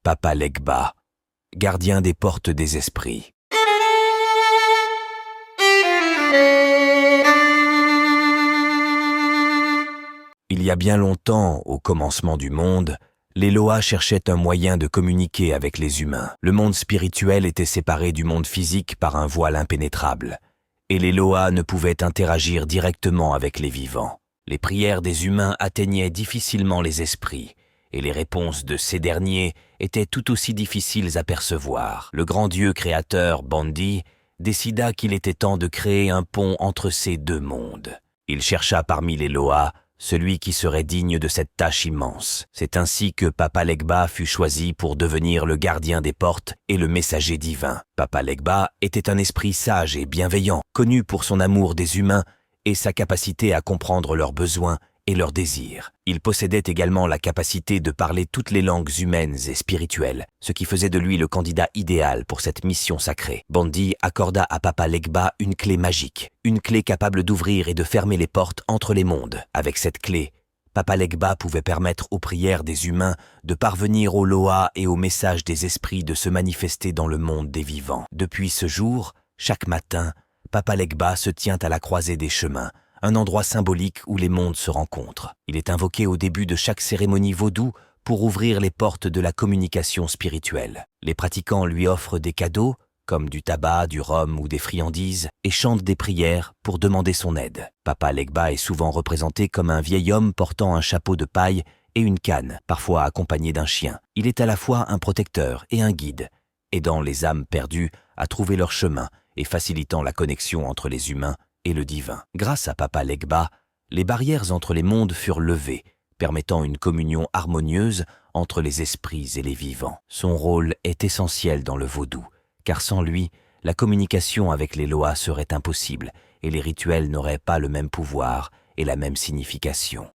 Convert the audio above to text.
Papa Legba, gardien des portes des esprits. Il y a bien longtemps, au commencement du monde, les Loa cherchaient un moyen de communiquer avec les humains. Le monde spirituel était séparé du monde physique par un voile impénétrable, et les Loa ne pouvaient interagir directement avec les vivants. Les prières des humains atteignaient difficilement les esprits, et les réponses de ces derniers étaient tout aussi difficiles à percevoir. Le grand dieu créateur, Bandi, décida qu'il était temps de créer un pont entre ces deux mondes. Il chercha parmi les Loa celui qui serait digne de cette tâche immense. C'est ainsi que Papa Legba fut choisi pour devenir le gardien des portes et le messager divin. Papa Legba était un esprit sage et bienveillant, connu pour son amour des humains et sa capacité à comprendre leurs besoins et leurs désirs. Il possédait également la capacité de parler toutes les langues humaines et spirituelles, ce qui faisait de lui le candidat idéal pour cette mission sacrée. Bandi accorda à Papa Legba une clé magique, une clé capable d'ouvrir et de fermer les portes entre les mondes. Avec cette clé, Papa Legba pouvait permettre aux prières des humains de parvenir aux Loa et aux messages des esprits de se manifester dans le monde des vivants. Depuis ce jour, chaque matin, Papa Legba se tient à la croisée des chemins, un endroit symbolique où les mondes se rencontrent. Il est invoqué au début de chaque cérémonie vaudou pour ouvrir les portes de la communication spirituelle. Les pratiquants lui offrent des cadeaux, comme du tabac, du rhum ou des friandises, et chantent des prières pour demander son aide. Papa Legba est souvent représenté comme un vieil homme portant un chapeau de paille et une canne, parfois accompagné d'un chien. Il est à la fois un protecteur et un guide, aidant les âmes perdues à trouver leur chemin et facilitant la connexion entre les humains et le divin. Grâce à Papa Legba, les barrières entre les mondes furent levées, permettant une communion harmonieuse entre les esprits et les vivants. Son rôle est essentiel dans le vaudou, car sans lui, la communication avec les Loa serait impossible et les rituels n'auraient pas le même pouvoir et la même signification.